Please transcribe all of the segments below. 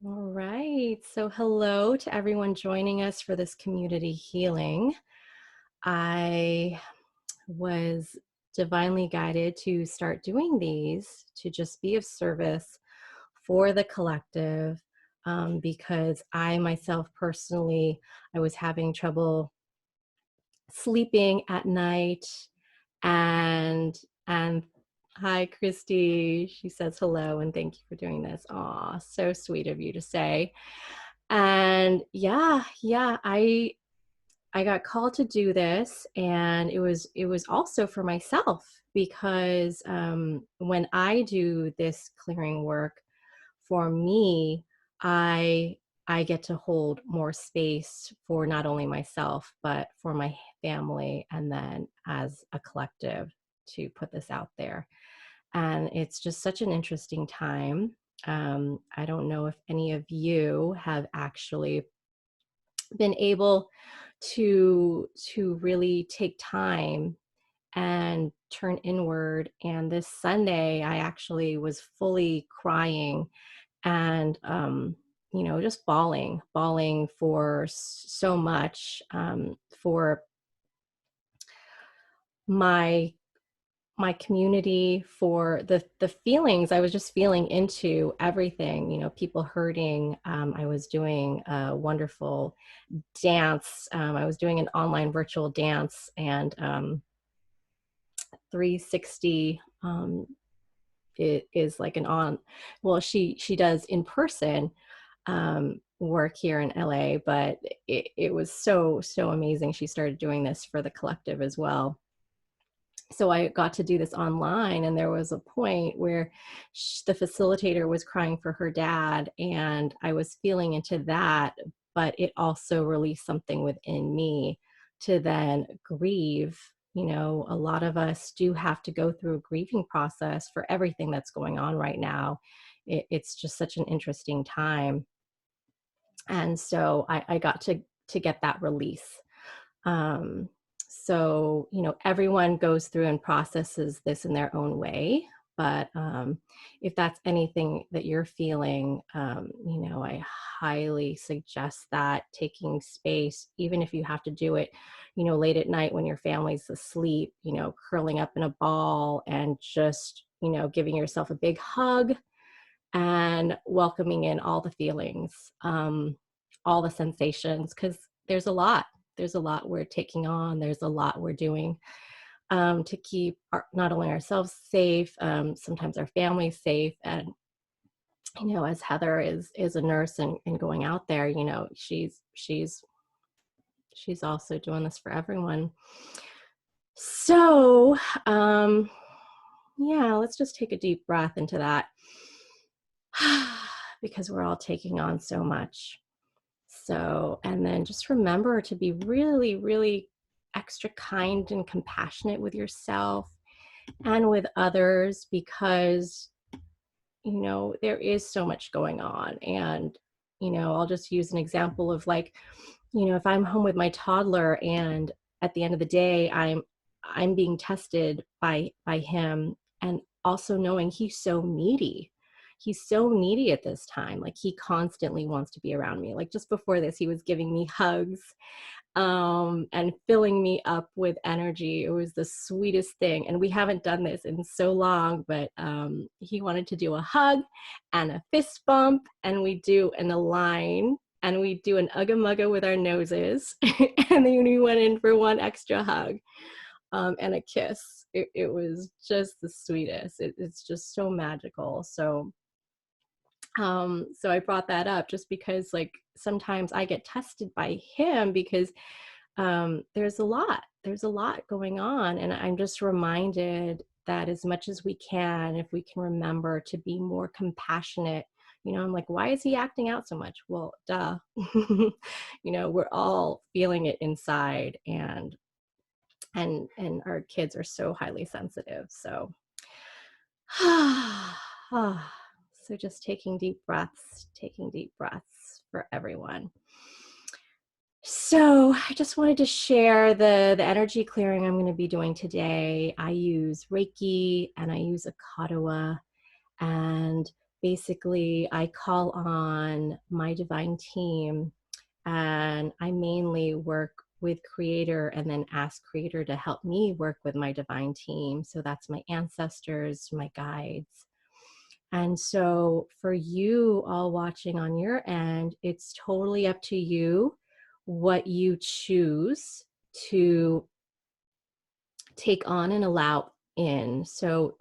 All right. So, hello to everyone joining us for this community healing. I was divinely guided to start doing these to just be of service for the collective because I myself personally, I was having trouble sleeping at night and hi Christy, she says hello and thank you for doing this. Aw, so sweet of you to say. And I got called to do this, and it was also for myself because when I do this clearing work for me, I I get to hold more space for not only myself but for my family, and then as a collective to put this out there. And it's just such an interesting time. I don't know if any of you have actually been able to really take time and turn inward. And this Sunday, I actually was fully crying and just bawling for so much, for my my community, for the feelings I was just feeling into everything, people hurting. I was doing a wonderful dance. I was doing an online virtual dance, and 360 it is like an on well, she does in person work here in LA, but it was so amazing. She started doing this for the collective as well. So I got to do this online, and there was a point where the facilitator was crying for her dad, and I was feeling into that, but it also released something within me to then grieve. A lot of us do have to go through a grieving process for everything that's going on right now. It's just such an interesting time. And so I got to get that release. So everyone goes through and processes this in their own way. But if that's anything that you're feeling, I highly suggest that taking space, even if you have to do it, late at night when your family's asleep, curling up in a ball and just, giving yourself a big hug and welcoming in all the feelings, all the sensations, because there's a lot. There's a lot we're taking on. There's a lot we're doing to keep not only ourselves safe, sometimes our families safe. And, as Heather is a nurse and going out there, she's also doing this for everyone. So, let's just take a deep breath into that because we're all taking on so much. So, and then just remember to be really, really extra kind and compassionate with yourself and with others because, there is so much going on. And, I'll just use an example of like, if I'm home with my toddler and at the end of the day, I'm being tested by him, and also knowing he's so needy. He's so needy at this time. Like he constantly wants to be around me. Like just before this, he was giving me hugs and filling me up with energy. It was the sweetest thing. And we haven't done this in so long, but he wanted to do a hug and a fist bump, and we do an align, and we do an ugga mugga with our noses. And then we went in for one extra hug and a kiss. It was just the sweetest. It's just so magical. So I brought that up just because like sometimes I get tested by him because there's a lot going on, and I'm just reminded that as much as we can, if we can remember to be more compassionate. I'm like, why is he acting out so much? Well, duh. We're all feeling it inside, and our kids are so highly sensitive. So so just taking deep breaths for everyone. So I just wanted to share the energy clearing I'm going to be doing today. I use Reiki and I use Akadawa, and basically I call on my divine team, and I mainly work with Creator and then ask Creator to help me work with my divine team. So that's my ancestors, my guides. And so for you all watching on your end, it's totally up to you what you choose to take on and allow in. So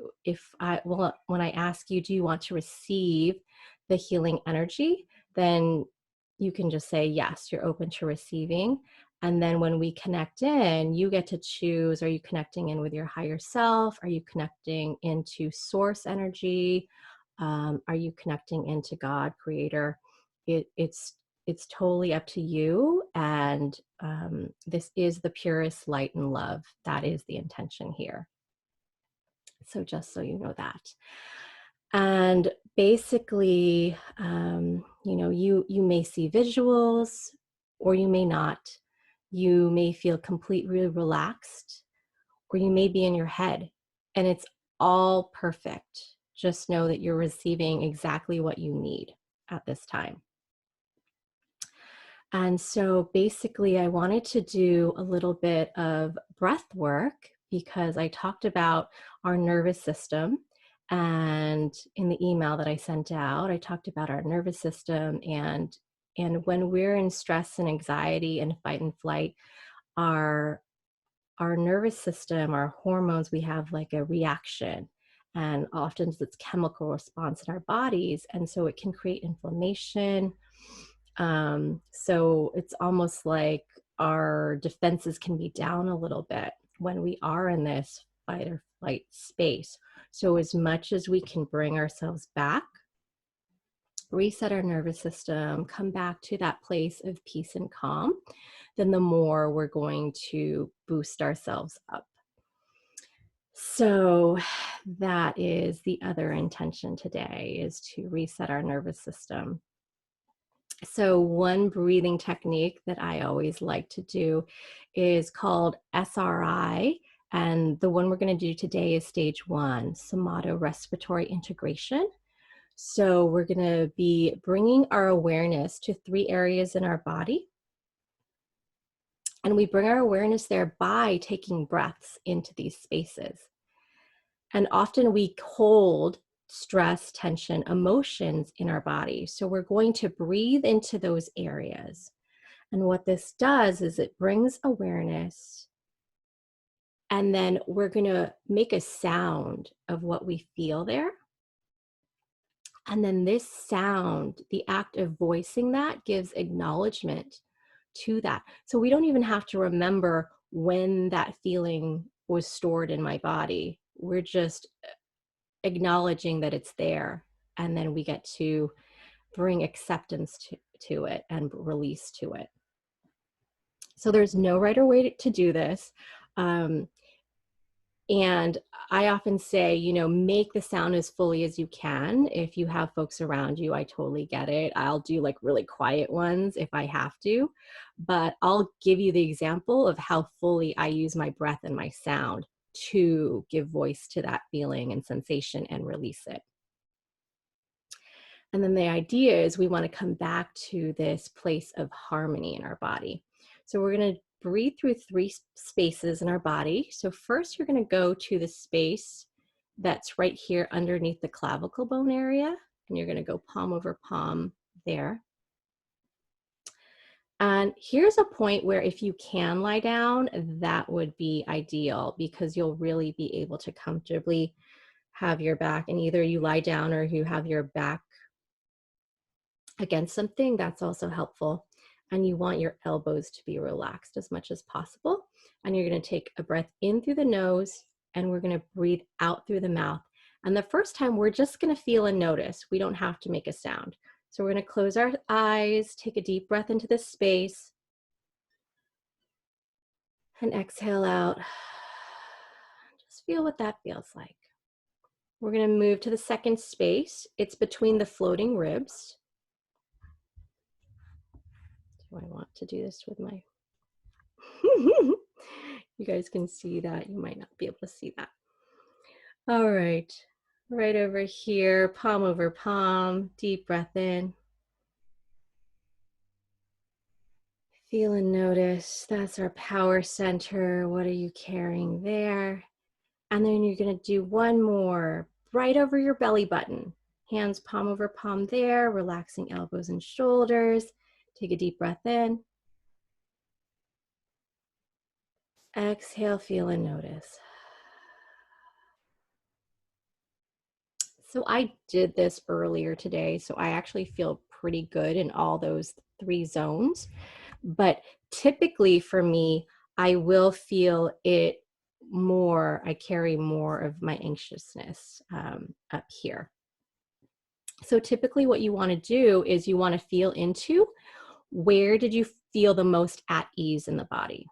when I ask you, do you want to receive the healing energy? Then you can just say, yes, you're open to receiving. And then when we connect in, you get to choose, are you connecting in with your higher self? Are you connecting into source energy? Are you connecting into God, Creator? It's totally up to you. And this is the purest light and love. That is the intention here. So just so you know that. And basically, you may see visuals or you may not. You may feel completely relaxed, or you may be in your head, and it's all perfect. Just know that you're receiving exactly what you need at this time. And so basically, I wanted to do a little bit of breath work because I talked about our nervous system. And in the email that I sent out, I talked about our nervous system. And when we're in stress and anxiety and fight and flight, our nervous system, our hormones, we have like a reaction. And often it's chemical response in our bodies. And so it can create inflammation. So it's almost like our defenses can be down a little bit when we are in this fight or flight space. So as much as we can bring ourselves back, reset our nervous system, come back to that place of peace and calm, then the more we're going to boost ourselves up. So that is the other intention today, is to reset our nervous system. So one breathing technique that I always like to do is called SRI. And the one we're going to do today is stage 1, somato respiratory integration. So we're going to be bringing our awareness to 3 areas in our body. And we bring our awareness there by taking breaths into these spaces. And often we hold stress, tension, emotions in our body. So we're going to breathe into those areas. And what this does is it brings awareness, and then we're going to make a sound of what we feel there. And then this sound, the act of voicing that, gives acknowledgement to that. So we don't even have to remember when that feeling was stored in my body. We're just acknowledging that it's there, and then we get to bring acceptance to it and release to it. So there's no right or way to do this. And I often say, make the sound as fully as you can. If you have folks around you, I totally get it. I'll do like really quiet ones if I have to, but I'll give you the example of how fully I use my breath and my sound to give voice to that feeling and sensation and release it. And then the idea is we want to come back to this place of harmony in our body. So we're going to breathe through 3 spaces in our body. So first you're going to go to the space that's right here underneath the clavicle bone area, and you're going to go palm over palm there. And here's a point where if you can lie down, that would be ideal, because you'll really be able to comfortably have your back, and either you lie down or you have your back against something, that's also helpful. And you want your elbows to be relaxed as much as possible. And you're going to take a breath in through the nose, and we're going to breathe out through the mouth. And the first time, we're just going to feel and notice. We don't have to make a sound. So we're going to close our eyes, take a deep breath into this space, and exhale out. Just feel what that feels like. We're going to move to the second space. It's between the floating ribs. Do I want to do this with my... You guys can see that. You might not be able to see that. All right. Right over here, palm over palm, deep breath in. Feel and notice, that's our power center. What are you carrying there? And then you're gonna do one more, right over your belly button. Hands palm over palm there, relaxing elbows and shoulders. Take a deep breath in. Exhale, feel and notice. So I did this earlier today, so I actually feel pretty good in all those 3 zones. But typically for me, I will feel it more, I carry more of my anxiousness up here. So typically what you want to do is you want to feel into where did you feel the most at ease in the body.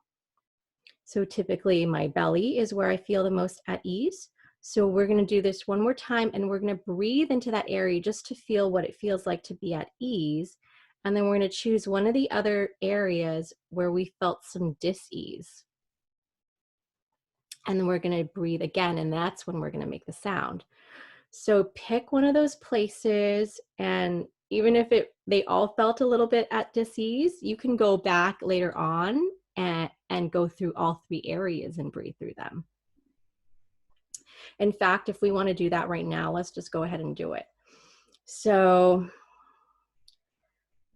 So typically my belly is where I feel the most at ease. So we're going to do this one more time, and we're going to breathe into that area just to feel what it feels like to be at ease. And then we're going to choose one of the other areas where we felt some dis-ease. And then we're going to breathe again, and that's when we're going to make the sound. So pick one of those places, and even if they all felt a little bit at dis-ease, you can go back later on and go through all 3 areas and breathe through them. In fact, if we want to do that right now, let's just go ahead and do it. So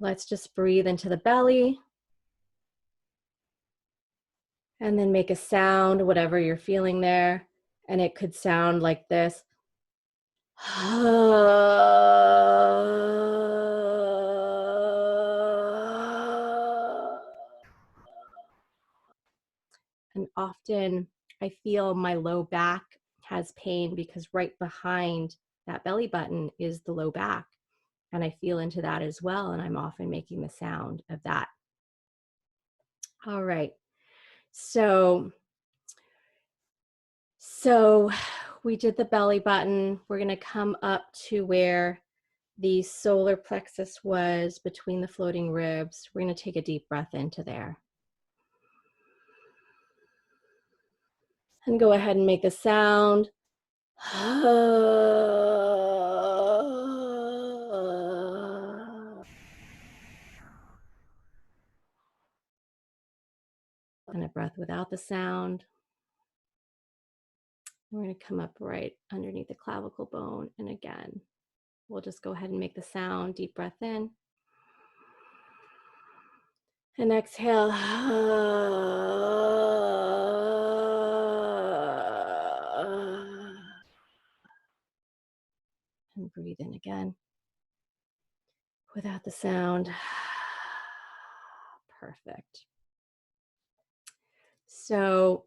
let's just breathe into the belly and then make a sound, whatever you're feeling there. And it could sound like this. And often I feel my low back has pain because right behind that belly button is the low back. And I feel into that as well. And I'm often making the sound of that. All right. So we did the belly button. We're going to come up to where the solar plexus was between the floating ribs. We're going to take a deep breath into there. And go ahead and make a sound. And a breath without the sound. We're going to come up right underneath the clavicle bone. And again, we'll just go ahead and make the sound. Deep breath in. And exhale. And breathe in again. Without the sound. Perfect. So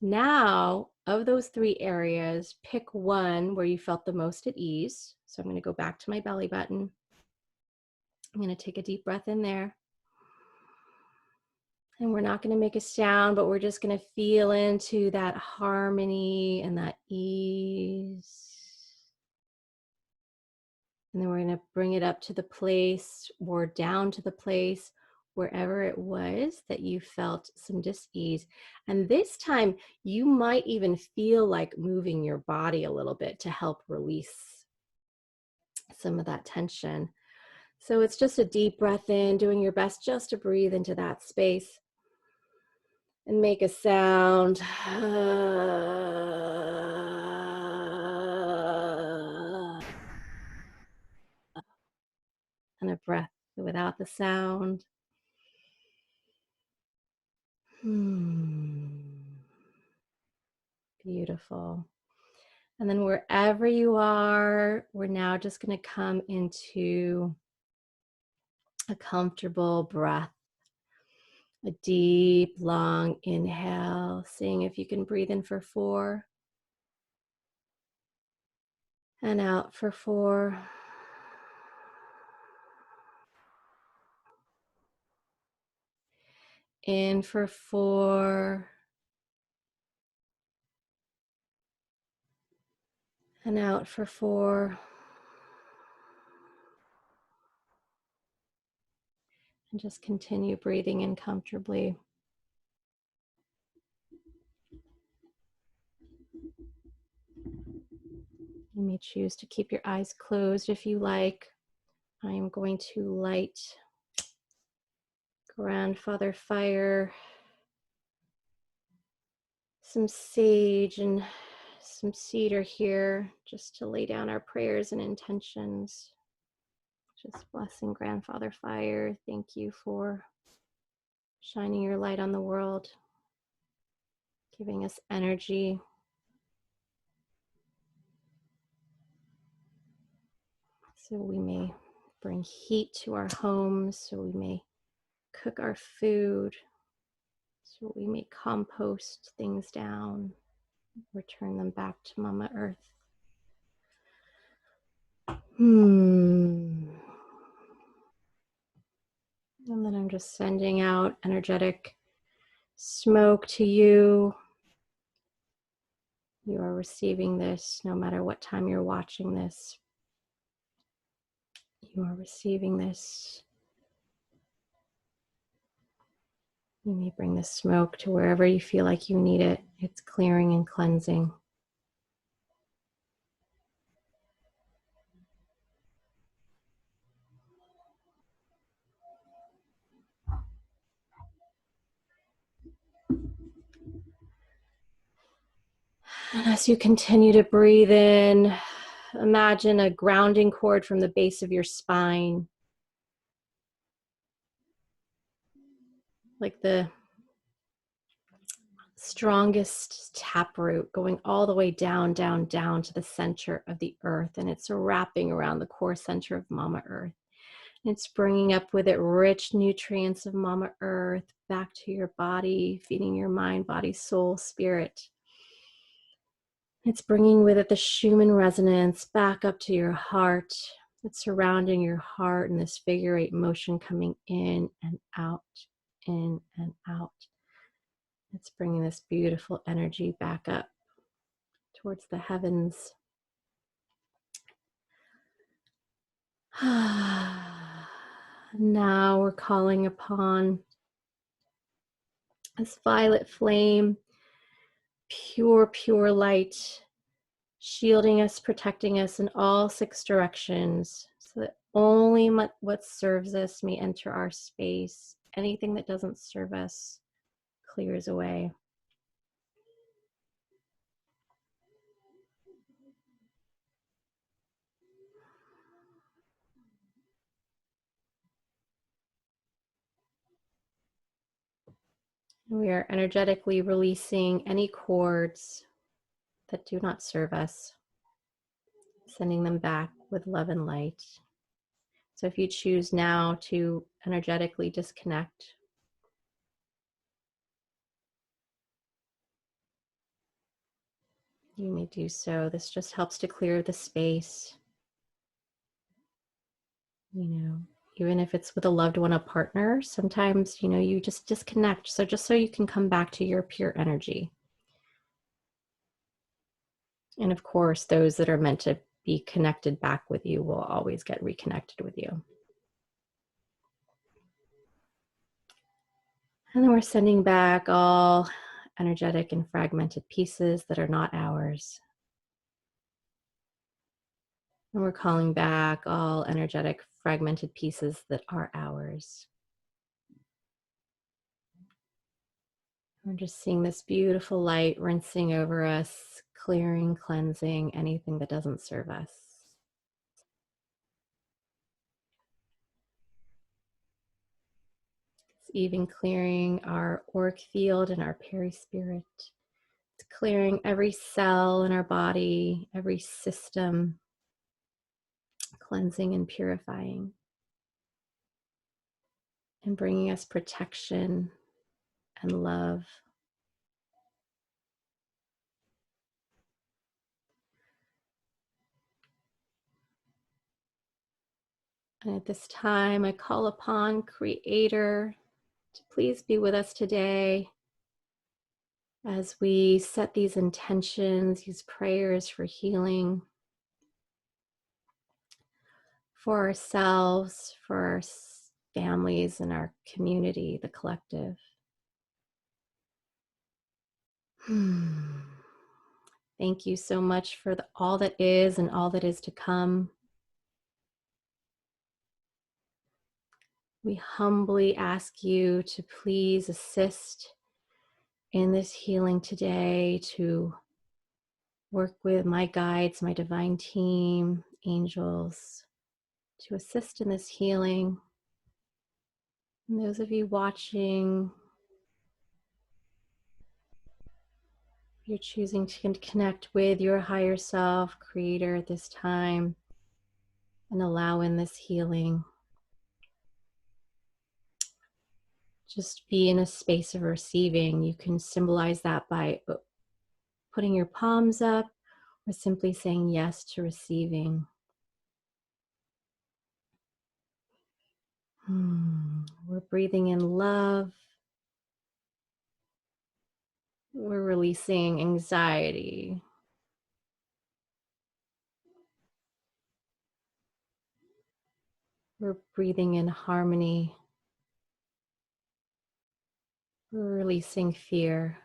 now, of those 3 areas, pick one where you felt the most at ease. So I'm going to go back to my belly button. I'm going to take a deep breath in there. And we're not going to make a sound, but we're just going to feel into that harmony and that ease. And then we're going to bring it up to the place or down to the place wherever it was that you felt some dis-ease. And this time you might even feel like moving your body a little bit to help release some of that tension. So it's just a deep breath in, doing your best just to breathe into that space and make a sound. And a breath without the sound. Beautiful. And then wherever you are, we're now just going to come into a comfortable breath. A deep, long inhale, seeing if you can breathe in for 4. And out for 4. In for 4. And out for 4. And just continue breathing in comfortably. You may choose to keep your eyes closed if you like. I am going to light grandfather fire, some sage and some cedar here, just to lay down our prayers and intentions. Just blessing grandfather fire. Thank you for shining your light on the world, giving us energy. So we may bring heat to our homes, so we may cook our food, so we may compost things down, return them back to Mama Earth. And then I'm just sending out energetic smoke to you. You are receiving this no matter what time you're watching this. You are receiving this. You may bring the smoke to wherever you feel like you need it. It's clearing and cleansing. And as you continue to breathe in, imagine a grounding cord from the base of your spine, like the strongest taproot going all the way down, down, down to the center of the earth. And it's wrapping around the core center of Mama Earth. And it's bringing up with it rich nutrients of Mama Earth back to your body, feeding your mind, body, soul, spirit. It's bringing with it the Schumann resonance back up to your heart. It's surrounding your heart in this figure eight motion, coming in and out, in and out. It's bringing this beautiful energy back up towards the heavens. Now we're calling upon this violet flame, pure, pure light, shielding us, protecting us in all six directions, so that only what serves us may enter our space. Anything that doesn't serve us clears away. We are energetically releasing any cords that do not serve us, sending them back with love and light. So if you choose now to energetically disconnect, you may do so. This just helps to clear the space. Even if it's with a loved one, a partner, sometimes, you just disconnect. So just so you can come back to your pure energy. And of course, those that are meant to be connected back with you will always get reconnected with you. And then we're sending back all energetic and fragmented pieces that are not ours. And we're calling back all energetic fragmented pieces that are ours. We're just seeing this beautiful light rinsing over us, clearing, cleansing anything that doesn't serve us. It's even clearing our auric field and our perispirit. It's clearing every cell in our body, every system, cleansing and purifying, and bringing us protection and love. And at this time, I call upon Creator to please be with us today as we set these intentions, these prayers for healing for ourselves, for our families and our community, the collective. Thank you so much for all that is and all that is to come. We humbly ask you to please assist in this healing today, to work with my guides, my divine team, angels, to assist in this healing. And those of you watching, you're choosing to connect with your higher self, creator at this time, and allow in this healing. Just be in a space of receiving. You can symbolize that by putting your palms up or simply saying yes to receiving. We're breathing in love. We're releasing anxiety. We're breathing in harmony. We're releasing fear.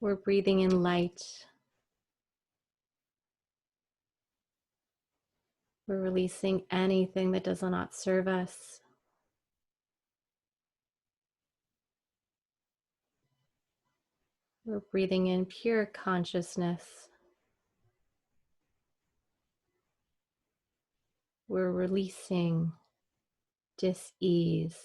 We're breathing in light. We're releasing anything that does not serve us. We're breathing in pure consciousness. We're releasing dis-ease.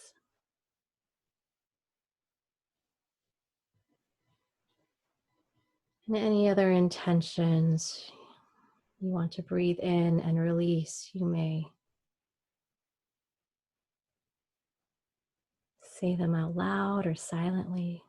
And any other intentions you want to breathe in and release, you may say them out loud or silently.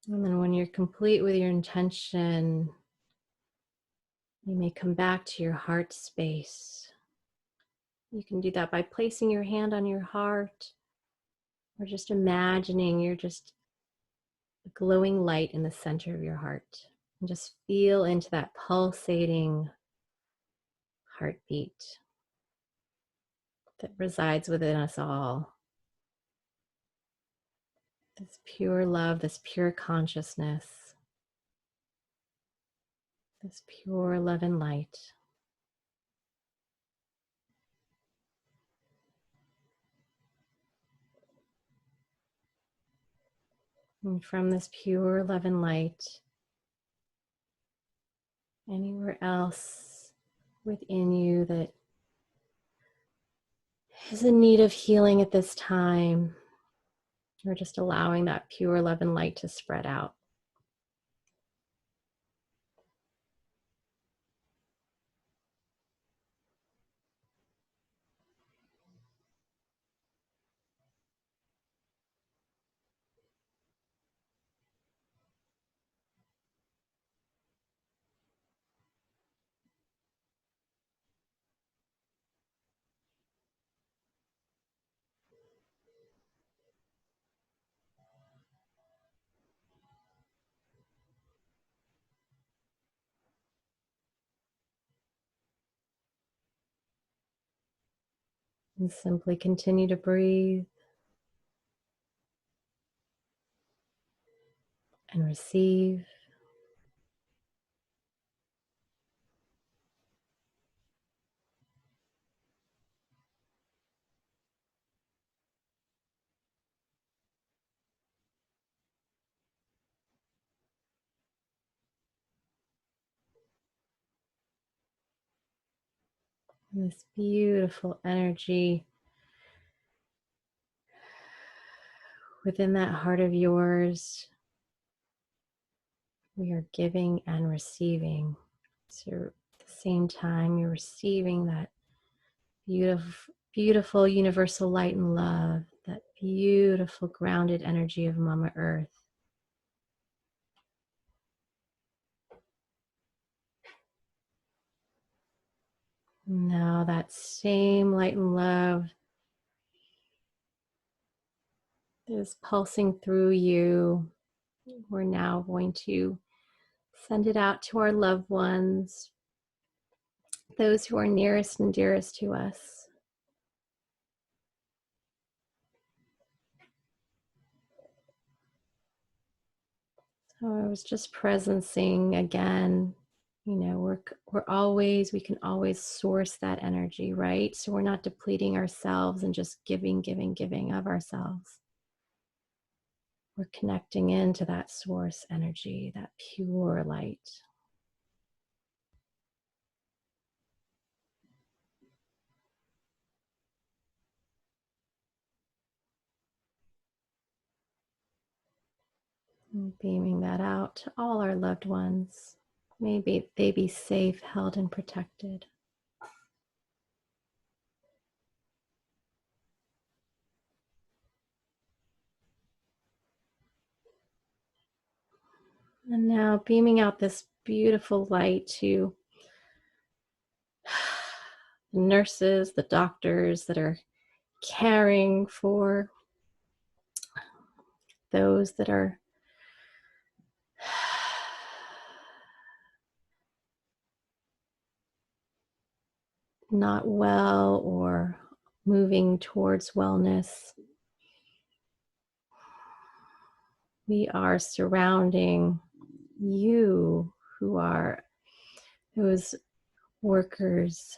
And then when you're complete with your intention, you may come back to your heart space. You can do that by placing your hand on your heart or just imagining you're just a glowing light in the center of your heart. And just feel into that pulsating heartbeat that resides within us all. This pure love, this pure consciousness, this pure love and light. And from this pure love and light, anywhere else within you that is in need of healing at this time, we're just allowing that pure love and light to spread out. And simply continue to breathe and receive. And this beautiful energy within that heart of yours, we are giving and receiving. So at the same time, you're receiving that beautiful, beautiful universal light and love, that beautiful grounded energy of Mama Earth. Now that same light and love is pulsing through you. We're now going to send it out to our loved ones, those who are nearest and dearest to us. So I was just presencing again, you know, we can always source that energy, right? So we're not depleting ourselves and just giving of ourselves. We're connecting into that source energy, that pure light. And beaming that out to all our loved ones. Maybe they be safe, held, and protected. And now beaming out this beautiful light to the nurses, the doctors that are caring for those that are not well or moving towards wellness. We are surrounding you who are those workers,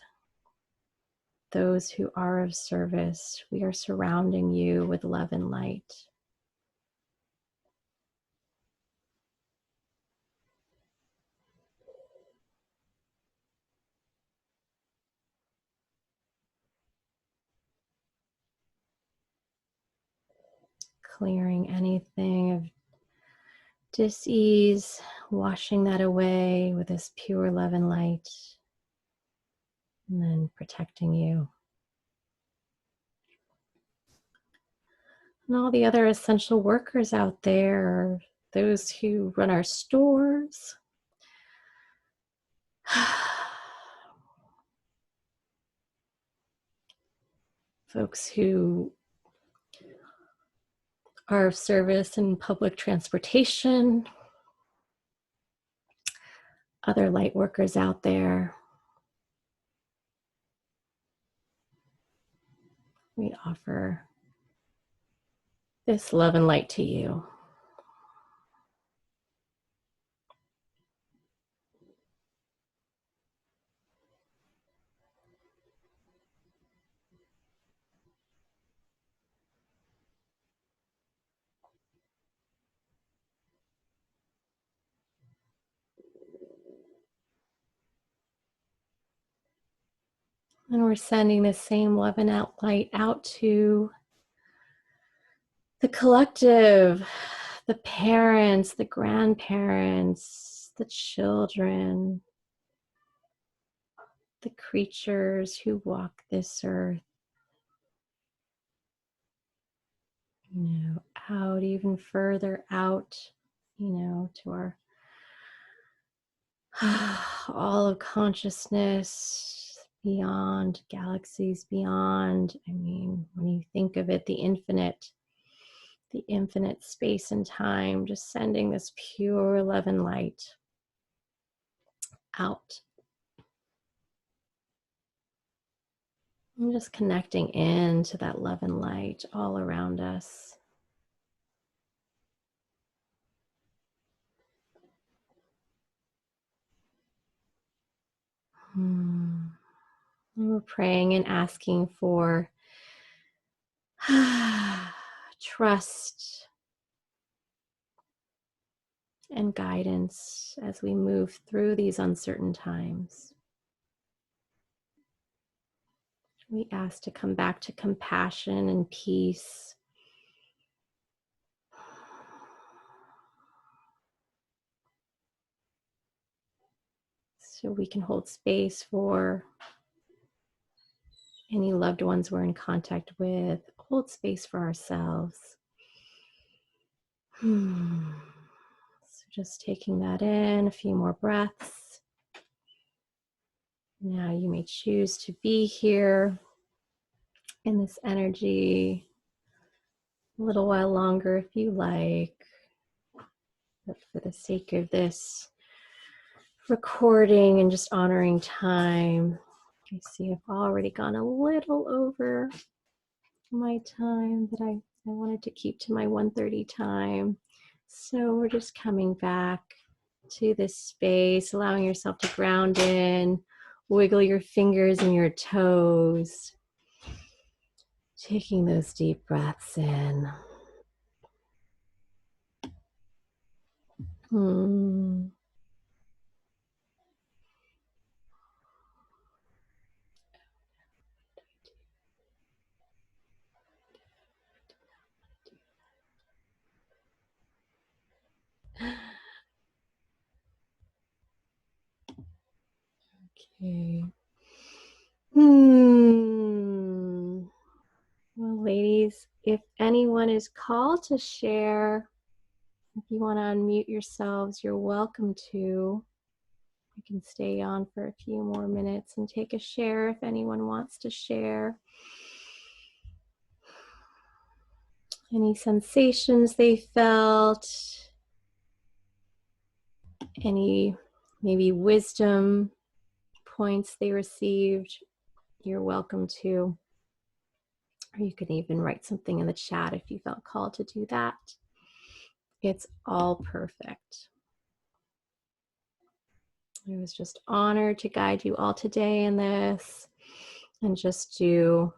those who are of service. We are surrounding you with love and light. Clearing anything of dis-ease, washing that away with this pure love and light, and then protecting you. And all the other essential workers out there, those who run our stores, folks who are of service in public transportation, other light workers out there. We offer this love and light to you. And we're sending the same love and light out to the collective, the parents, the grandparents, the children, the creatures who walk this earth. You know, out, even further out, you know, to our all of consciousness, beyond, galaxies beyond. I mean, when you think of it, the infinite space and time, just sending this pure love and light out. I'm just connecting into that love and light all around us. We're praying and asking for trust and guidance as we move through these uncertain times. We ask to come back to compassion and peace. So we can hold space for any loved ones we're in contact with, hold space for ourselves. So just taking that in, a few more breaths. Now you may choose to be here in this energy a little while longer if you like. But for the sake of this recording and just honoring time, I see I've already gone a little over my time that I wanted to keep to my 1:30 time. So we're just coming back to this space, allowing yourself to ground in, wiggle your fingers and your toes, taking those deep breaths in. Okay. Well, ladies, if anyone is called to share, if you want to unmute yourselves, you're welcome to. I can stay on for a few more minutes and take a share if anyone wants to share. Any sensations they felt, any maybe wisdom points they received, you're welcome to. Or you could even write something in the chat if you felt called to do that. It's all perfect. I was just honored to guide you all today in this and just do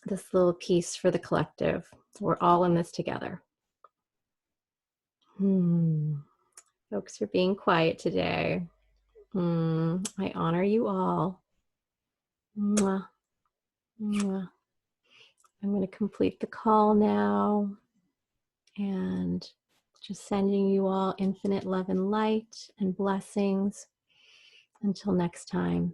this little piece for the collective. We're all in this together. Folks are being quiet today. I honor you all. Mwah. Mwah. I'm going to complete the call now and just sending you all infinite love and light and blessings. Until next time.